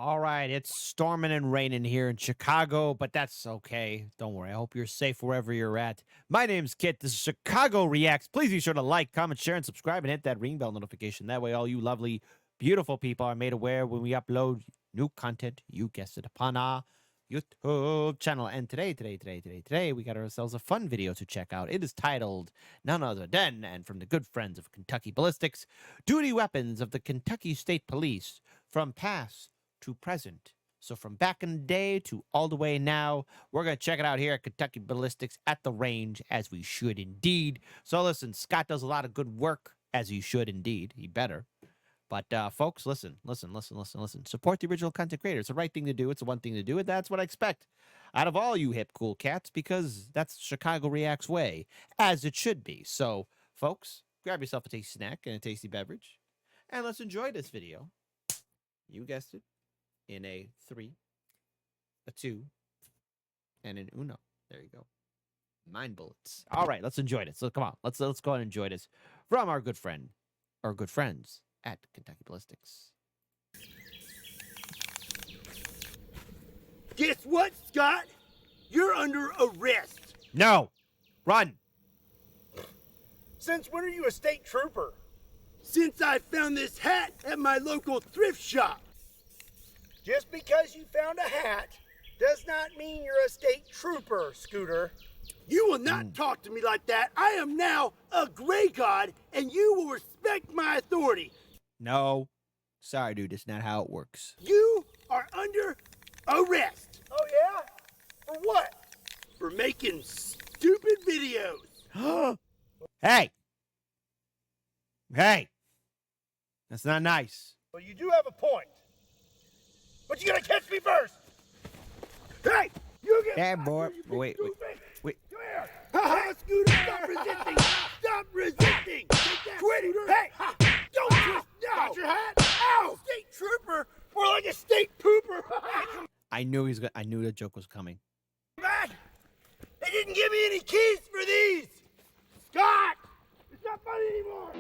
All right, it's storming and raining here in Chicago, but that's okay. Don't worry. I hope you're safe wherever you're at. My name's Kit. This is Chicago Reacts. Please be sure to like, comment, share, and subscribe, and hit that ring bell notification. That way, all you lovely, beautiful people are made aware when we upload new content. You guessed it, upon our YouTube channel. And today, we got ourselves a fun video to check out. It is titled none other than, and from the good friends of Kentucky Ballistics, Duty Weapons of the Kentucky State Police from past to present. So from back in the day to all the way now, we're going to check it out here at Kentucky Ballistics at the range, as we should indeed. So listen, Scott does a lot of good work, as he should indeed. He better. But folks, listen. Support the original content creator. It's the right thing to do. It's the one thing to do, and that's what I expect out of all you hip, cool cats, because that's Chicago Reacts way, as it should be. So, folks, grab yourself a tasty snack and a tasty beverage, and let's enjoy this video. You guessed it. In a 3, a 2, and an uno. There you go. Mind bullets. All right, let's enjoy this. So come on, let's go ahead and enjoy this from our good friend, our good friends at Kentucky Ballistics. Guess what, Scott? You're under arrest. No, run. Since when are you a state trooper? Since I found this hat at my local thrift shop. Just because you found a hat does not mean you're a state trooper, Scooter. You will not talk to me like that. I am now a gray god, and you will respect my authority. No. Sorry, dude. That's not how it works. You are under arrest. Oh, yeah? For what? For making stupid videos. Hey. Hey. That's not nice. Well, you do have a point. But you gotta catch me first! Hey! You get Yeah, boy. Wait. Come here! Ha-ha, Scooter! Stop resisting! Stop resisting! Quit it! Hey! Don't twist! No! Got your hat? Ow! State trooper! More like a state pooper! I knew I knew the joke was coming. Back! They didn't give me any keys for these! Scott! It's not funny anymore!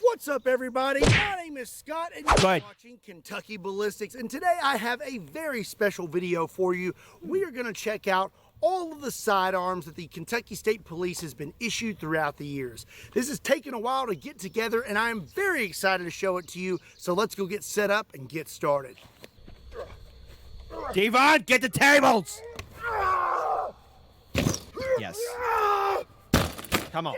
What's up, everybody? My name is Scott, and you're watching Kentucky Ballistics. And today I have a very special video for you. We are going to check out all of the sidearms that the Kentucky State Police has been issued throughout the years. This has taken a while to get together, and I am very excited to show it to you. So let's go get set up and get started. Devon, get the tables! Yes. Come on.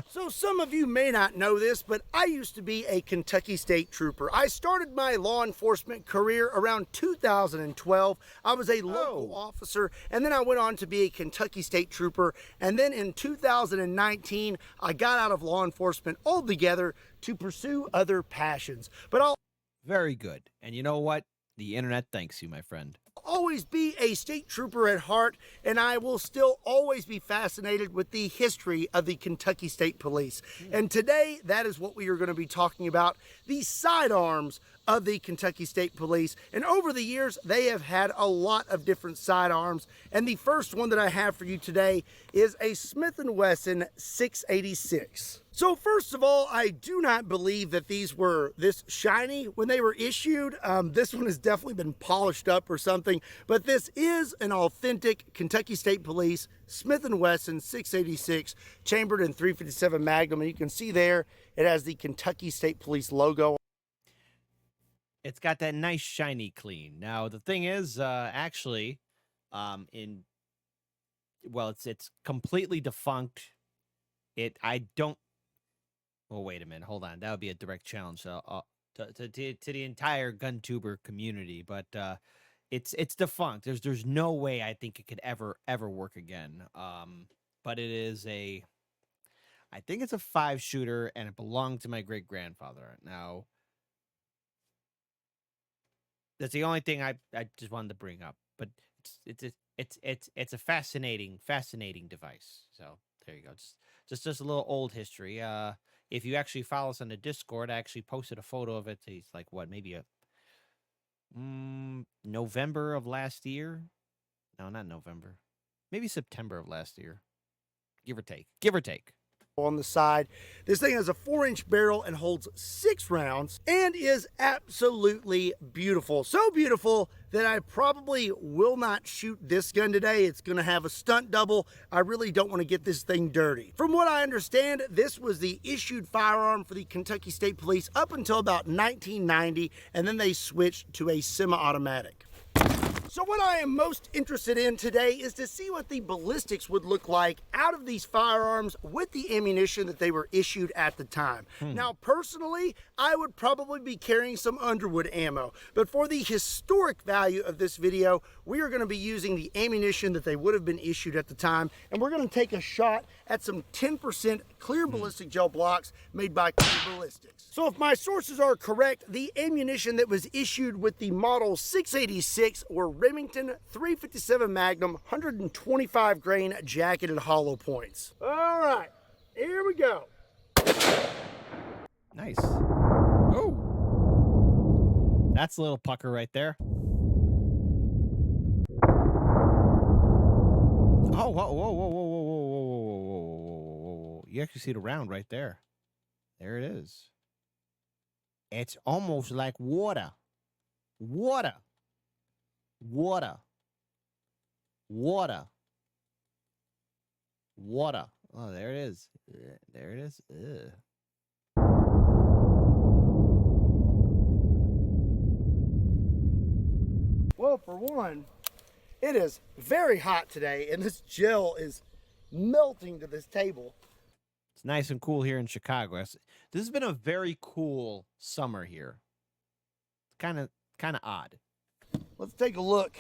So some of you may not know this, but I used to be a Kentucky State Trooper. I started my law enforcement career around 2012. I was a local officer, and then I went on to be a Kentucky State Trooper. And then in 2019, I got out of law enforcement altogether to pursue other passions. But I'll Very good. And you know what? The internet thanks you, my friend. always be a state trooper at heart, and I will still always be fascinated with the history of the Kentucky State Police. And today, that is what we are going to be talking about, the sidearms of the Kentucky State Police. And over the years, they have had a lot of different sidearms. And the first one that I have for you today is a Smith & Wesson 686. So first of all, I do not believe that these were this shiny when they were issued. This one has definitely been polished up or something, but this is an authentic Kentucky State Police Smith & Wesson 686 chambered in .357 Magnum. And you can see there, it has the Kentucky State Police logo. It's got that nice shiny clean. Now the thing is, actually, it's completely defunct. Well, wait a minute. Hold on. That would be a direct challenge to the entire gun tuber community. But it's defunct. There's no way I think it could ever work again. But I think it's a 5-shooter, and it belonged to my great grandfather. Now, that's the only thing I just wanted to bring up. But it's a fascinating device. So there you go. Just a little old history. If you actually follow us on the Discord, I actually posted a photo of it. It's like, what, maybe a November of last year? No, not November. Maybe September of last year. Give or take. Give or take. On the side. This thing has a 4-inch barrel and holds 6 rounds and is absolutely beautiful. So beautiful that I probably will not shoot this gun today. It's going to have a stunt double. I really don't want to get this thing dirty. From what I understand, this was the issued firearm for the Kentucky State Police up until about 1990, and then they switched to a semi-automatic. So what I am most interested in today is to see what the ballistics would look like out of these firearms with the ammunition that they were issued at the time. Now, personally, I would probably be carrying some Underwood ammo, but for the historic value of this video, we are going to be using the ammunition that they would have been issued at the time, and we're going to take a shot at some 10% clear ballistic gel blocks made by Clear Ballistics. So if my sources are correct, the ammunition that was issued with the Model 686 were Remington 357 Magnum 125 grain jacketed hollow points. All right, here we go. Nice. Oh, that's a little pucker right there. Oh, whoa, whoa, whoa, whoa, whoa, whoa, whoa, whoa, whoa, whoa, whoa. You actually see the round right there. There it is. It's almost like water. Water. Water. Water. Water. Oh, there it is. There it is. Ugh. Well, for one, it is very hot today, and this gel is melting to this table. It's nice and cool here in Chicago. This has been a very cool summer here. Kind of odd. Let's take a look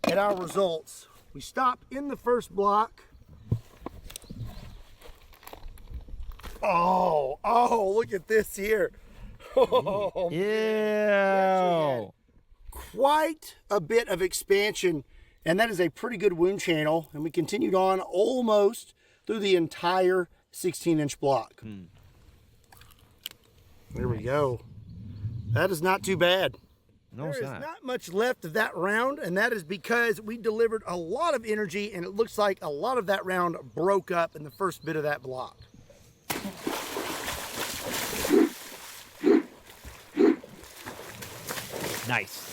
at our results. We stop in the first block. Oh, look at this here. Oh, Ew. quite a bit of expansion, and that is a pretty good wound channel, and we continued on almost through the entire 16-inch block. There we go. That is not too bad. No, it's There is not. not much left of that round, and that is because we delivered a lot of energy, and it looks like a lot of that round broke up in the first bit of that block. Nice.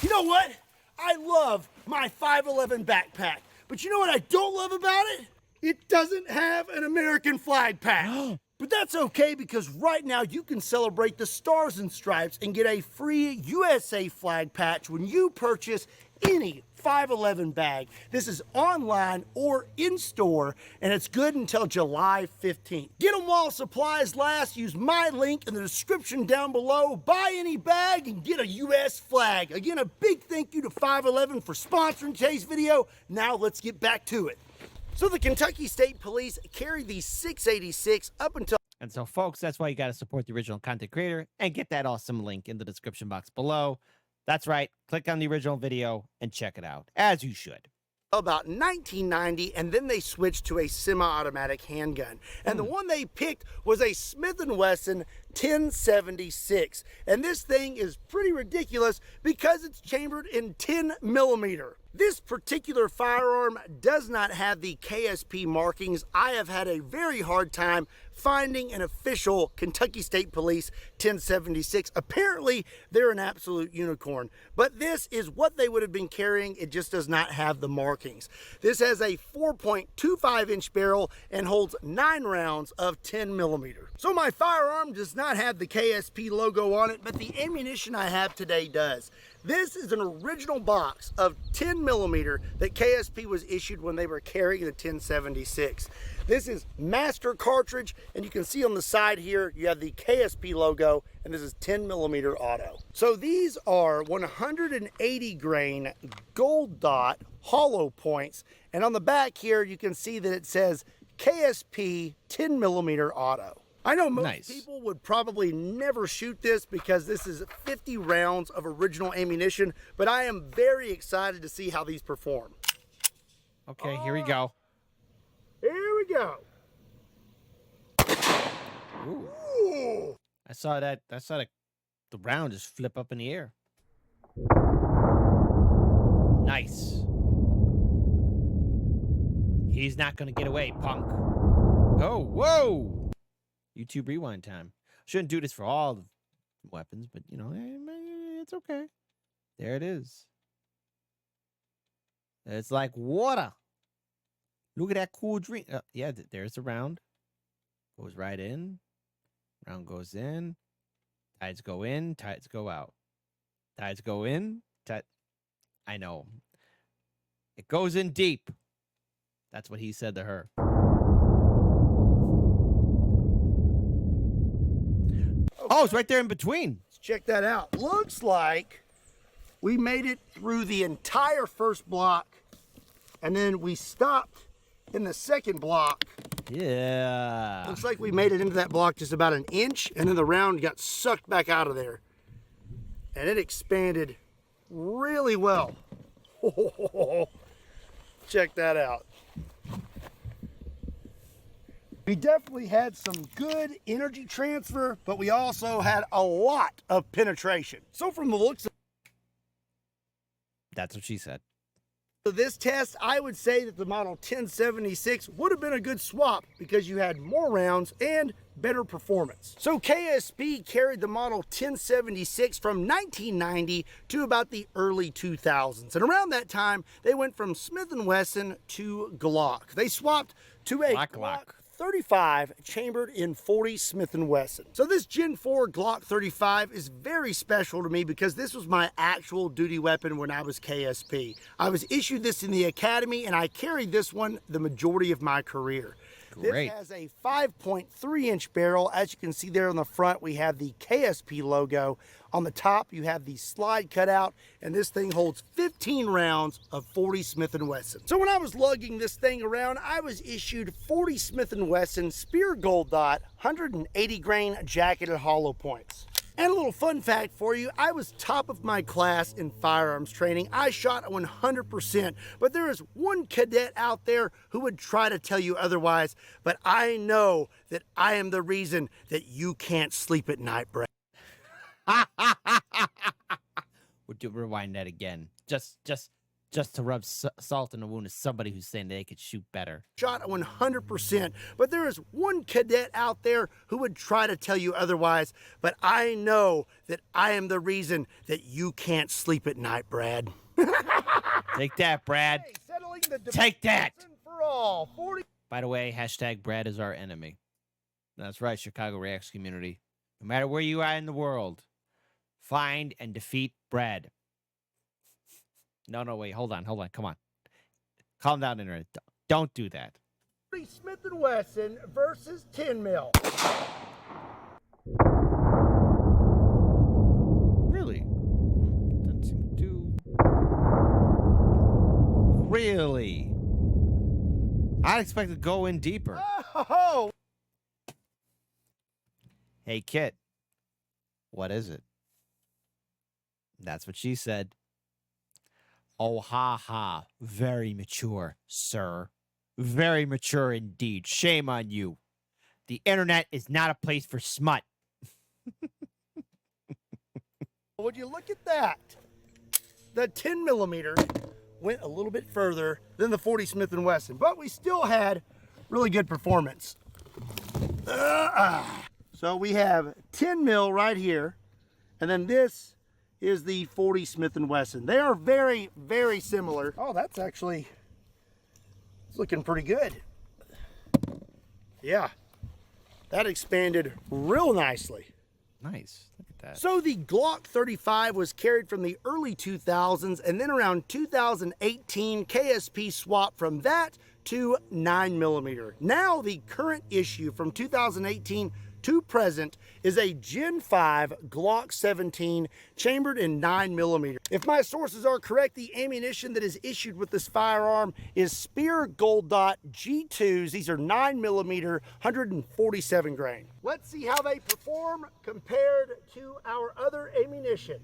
You know what? I love my 511 backpack, but you know what I don't love about it? It doesn't have an American flag patch. But that's okay, because right now you can celebrate the Stars and Stripes and get a free USA flag patch when you purchase any 511 bag. This is online or in store, and it's good until July 15th. Get them while supplies last. Use my link in the description down below. Buy any bag and get a US flag. Again, a big thank you to 511 for sponsoring today's video. Now let's get back to it. So the Kentucky State Police carried the 686 up until... And so, folks, that's why you got to support the original content creator and get that awesome link in the description box below. That's right. Click on the original video and check it out, as you should. About 1990, and then they switched to a semi-automatic handgun. And the one they picked was a Smith & Wesson 1076. And this thing is pretty ridiculous because it's chambered in 10 millimeter. This particular firearm does not have the KSP markings. I have had a very hard time finding an official Kentucky State Police 1076. Apparently, they're an absolute unicorn. But this is what they would have been carrying. It just does not have the markings. This has a 4.25-inch barrel and holds 9 rounds of 10 millimeter. So my firearm does not have the KSP logo on it, but the ammunition I have today does. This is an original box of 10 millimeter that KSP was issued when they were carrying the 1076. This is master cartridge, and you can see on the side here, you have the KSP logo, and this is 10 millimeter auto. So these are 180 grain gold dot hollow points, and on the back here, you can see that it says KSP 10 millimeter auto. I know most people would probably never shoot this because this is 50 rounds of original ammunition, but I am very excited to see how these perform. Okay, here we go. Here we go. Ooh. Ooh. I saw that. The round just flip up in the air. Nice. He's not gonna get away, punk. Oh, whoa! YouTube rewind time. Shouldn't do this for all the weapons, but you know, it's okay. There it is. It's like water. Look at that cool drink. Yeah, there's the round. Goes right in. Round goes in. Tides go in. Tides go out. Tides go in. I know. It goes in deep. That's what he said to her. Oh, it's right there in between. Let's check that out. Looks like we made it through the entire first block, and then we stopped in the second block. Yeah. Looks like we made it into that block just about an inch, and then the round got sucked back out of there. And it expanded really well. Check that out. We definitely had some good energy transfer, but we also had a lot of penetration. So from the looks That's what she said. of this test, I would say that the Model 1076 would have been a good swap because you had more rounds and better performance. So KSP carried the Model 1076 from 1990 to about the early 2000s. And around that time, they went from Smith & Wesson to Glock. They swapped to a Glock 35 chambered in 40 Smith & Wesson. So this Gen 4 Glock 35 is very special to me because this was my actual duty weapon when I was KSP. I was issued this in the academy and I carried this one the majority of my career. Great. This has a 5.3-inch barrel. As you can see there on the front, we have the KSP logo. On the top, you have the slide cutout, and this thing holds 15 rounds of 40 Smith & Wesson. So when I was lugging this thing around, I was issued 40 Smith & Wesson Spear Gold Dot 180 grain jacketed hollow points. And a little fun fact for you, I was top of my class in firearms training. I shot 100%, but there is one cadet out there who would try to tell you otherwise, but I know that I am the reason that you can't sleep at night, Brad. Would you rewind that again? Just to rub salt in the wound of somebody who's saying they could shoot better. Shot 100%, but there is one cadet out there who would try to tell you otherwise, but I know that I am the reason that you can't sleep at night, Brad. Take that, Brad. Hey, settling the Take that. once and for all. 40. By the way, hashtag Brad is our enemy. That's right, Chicago Reacts community. No matter where you are in the world, find and defeat Brad. No, wait, hold on, come on. Calm down, internet. Don't do that. Smith & Wesson versus 10 mil. Really? Doesn't seem to. Really? I expect to go in deeper. Oh! Hey, Kit. What is it? That's what she said. Oh, ha, ha. Very mature, sir. Very mature indeed. Shame on you. The internet is not a place for smut. Would you look at that? The 10 millimeter went a little bit further than the 40 Smith & Wesson, but we still had really good performance. So we have 10 mil right here, and then this is the 40 Smith & Wesson. They are very, very similar. Oh, that's actually, it's looking pretty good. Yeah, that expanded real nicely. Nice. Look at that. So the Glock 35 was carried from the early 2000s, and then around 2018, KSP swapped from that to 9mm. Now the current issue from 2018 to present is a Gen 5 Glock 17 chambered in 9mm. If my sources are correct, the ammunition that is issued with this firearm is Spear Gold Dot G2s. These are 9mm, 147 grain. Let's see how they perform compared to our other ammunition.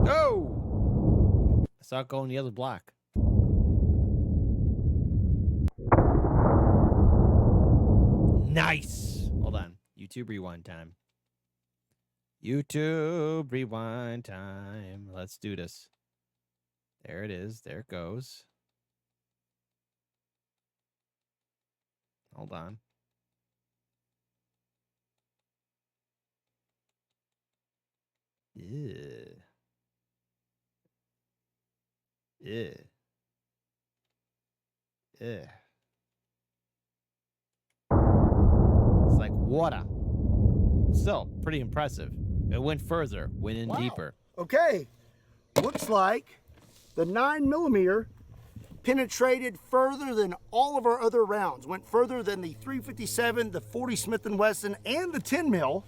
Oh! I saw it go in the other block. Nice. Hold on. YouTube rewind time. YouTube rewind time. Let's do this. There it is. There it goes. Hold on. Yeah. Yeah. Yeah. It's like water. Still pretty impressive. It went further, went in deeper. Okay, looks like the 9mm penetrated further than all of our other rounds. Went further than the 357, the 40 Smith & Wesson, and the 10 mil.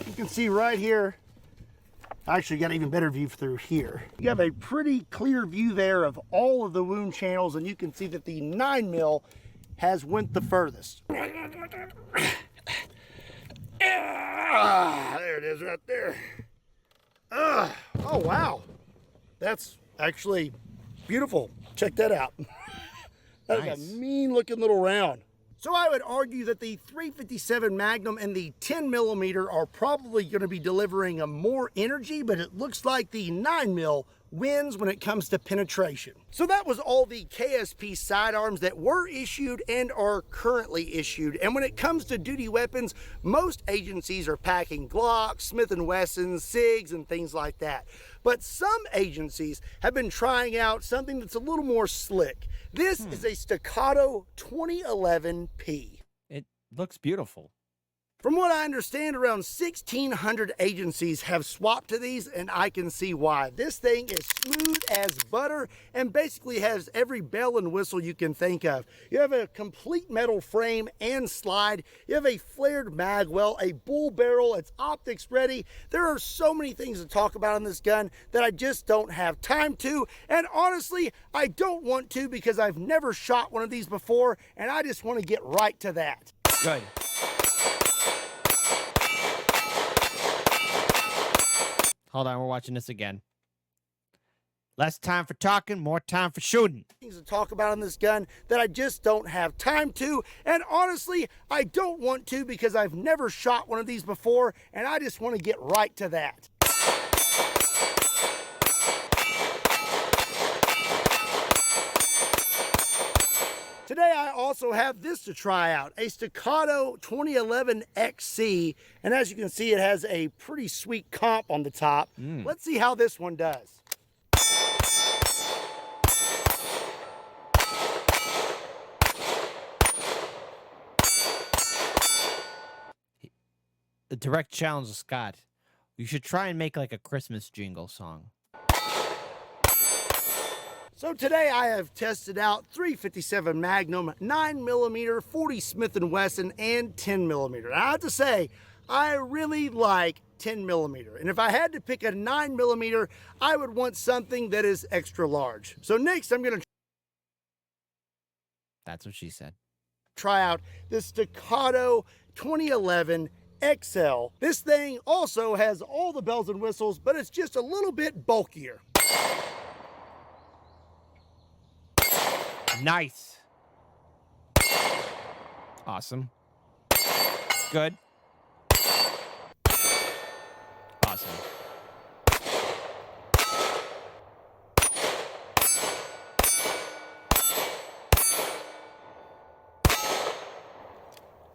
You can see right here. I actually got an even better view through here. You have a pretty clear view there of all of the wound channels, and you can see that the 9 mil has went the furthest. There it is right there. Oh, wow. That's actually beautiful. Check that out. That Nice. is a mean looking little round. So I would argue that the 357 Magnum and the 10mm are probably going to be delivering more energy, but it looks like the 9mm wins when it comes to penetration. So that was all the KSP sidearms that were issued and are currently issued. And when it comes to duty weapons, most agencies are packing Glocks, Smith & Wessons, SIGs, and things like that. But some agencies have been trying out something that's a little more slick. This is a Staccato 2011P. It looks beautiful. From what I understand, around 1,600 agencies have swapped to these, and I can see why. This thing is smooth as butter and basically has every bell and whistle you can think of. You have a complete metal frame and slide. You have a flared mag well, a bull barrel. It's optics ready. There are so many things to talk about on this gun that I just don't have time to. And honestly, I don't want to because I've never shot one of these before, and I just want to get right to that. Good. Hold on, we're watching this again. Less time for talking, more time for shooting. Things to talk about on this gun that I just don't have time to, and honestly, I don't want to because I've never shot one of these before, and I just want to get right to that. Today I also have this to try out, a Staccato 2011 XC, and as you can see it has a pretty sweet comp on the top. Let's see how this one does. The direct challenge to Scott. You should try and make like a Christmas jingle song. So today I have tested out 357 Magnum, 9mm, 40 Smith & Wesson, and 10mm. I have to say, I really like 10mm. And if I had to pick a 9mm, I would want something that is extra large. So next I'm going to That's what she said. try out the Staccato 2011 XL. This thing also has all the bells and whistles, but it's just a little bit bulkier. Nice. Awesome. Good. Awesome.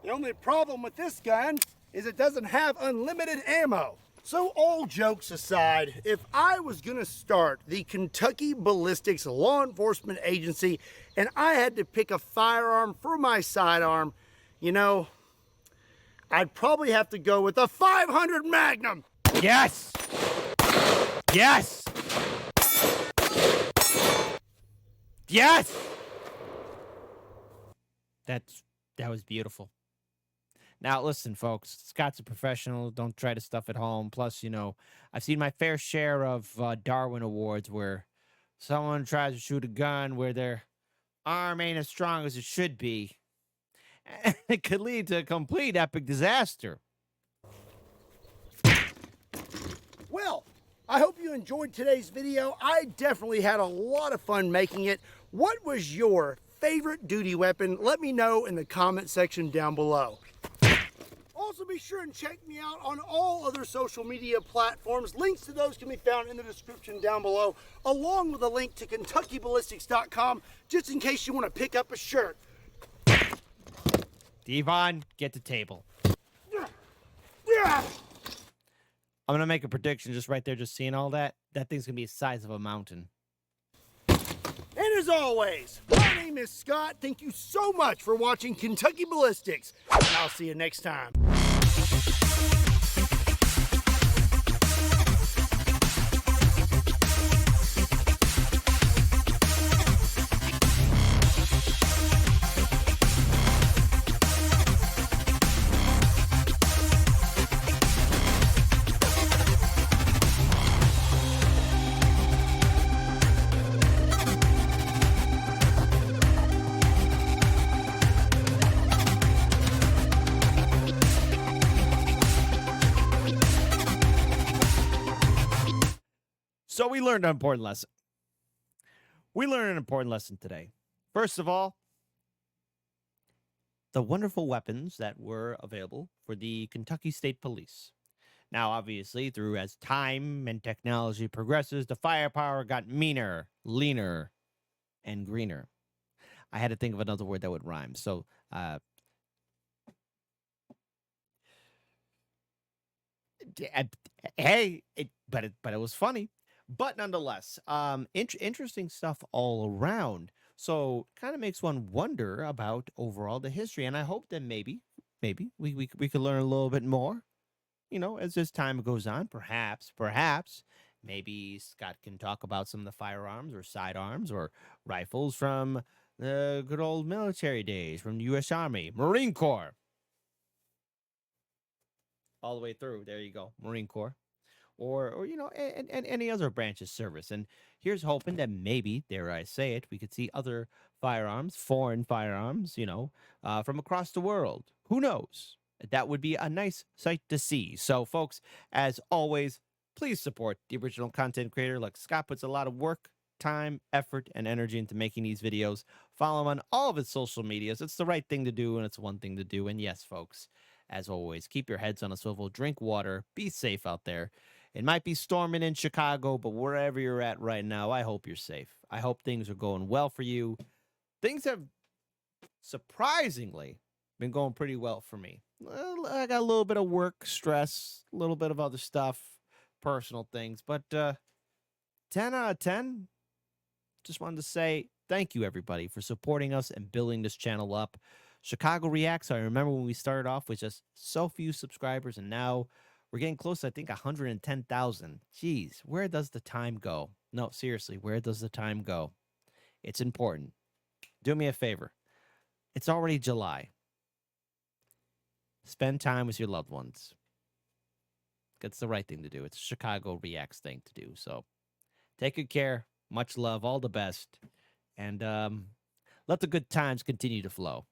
The only problem with this gun is it doesn't have unlimited ammo. So all jokes aside, if I was gonna start the Kentucky Ballistics Law Enforcement Agency and I had to pick a firearm for my sidearm, you know, I'd probably have to go with a 500 Magnum. Yes. Yes. Yes. That was beautiful. Now, listen, folks, Scott's a professional. Don't try to stuff at home. Plus, you know, I've seen my fair share of Darwin Awards where someone tries to shoot a gun where their arm ain't as strong as it should be. And it could lead to a complete epic disaster. Well, I hope you enjoyed today's video. I definitely had a lot of fun making it. What was your favorite duty weapon? Let me know in the comment section down below. Also, be sure and check me out on all other social media platforms. Links to those can be found in the description down below, along with a link to KentuckyBallistics.com, just in case you want to pick up a shirt. Devon, get the table. Yeah. I'm gonna make a prediction just right there, just seeing all that. That thing's gonna be the size of a mountain. And as always, my name is Scott. Thank you so much for watching Kentucky Ballistics, and I'll see you next time. So we learned an important lesson. We learned an important lesson today. First of all, the wonderful weapons that were available for the Kentucky State Police. Now, obviously, through as time and technology progresses, the firepower got meaner, leaner, and greener. I had to think of another word that would rhyme. So, hey, but it was funny. But nonetheless, interesting stuff all around. So kind of makes one wonder about overall the history. And I hope that maybe we could learn a little bit more, as this time goes on. Perhaps, maybe Scott can talk about some of the firearms or sidearms or rifles from the good old military days, from the U.S. Army, Marine Corps. All the way through. There you go, Marine Corps. Or and any other branch of service. And here's hoping that maybe, dare I say it, we could see other firearms, foreign firearms, from across the world. Who knows? That would be a nice sight to see. So, folks, as always, please support the original content creator. Like Scott puts a lot of work, time, effort, and energy into making these videos. Follow him on all of his social medias. It's the right thing to do, and it's one thing to do. And yes, folks, as always, keep your heads on a swivel, drink water, be safe out there. It might be storming in Chicago, but wherever you're at right now, I hope you're safe. I hope things are going well for you. Things have surprisingly been going pretty well for me. I got a little bit of work stress, a little bit of other stuff, personal things, but 10 out of 10. Just wanted to say thank you, everybody, for supporting us and building this channel up. Chicago Reacts, I remember when we started off with just so few subscribers, and now we're getting close to, I think, 110,000. Jeez, where does the time go? No, seriously, where does the time go? It's important. Do me a favor. It's already July. Spend time with your loved ones. That's the right thing to do. It's a Chicago Reacts thing to do. So take good care. Much love. All the best. And let the good times continue to flow.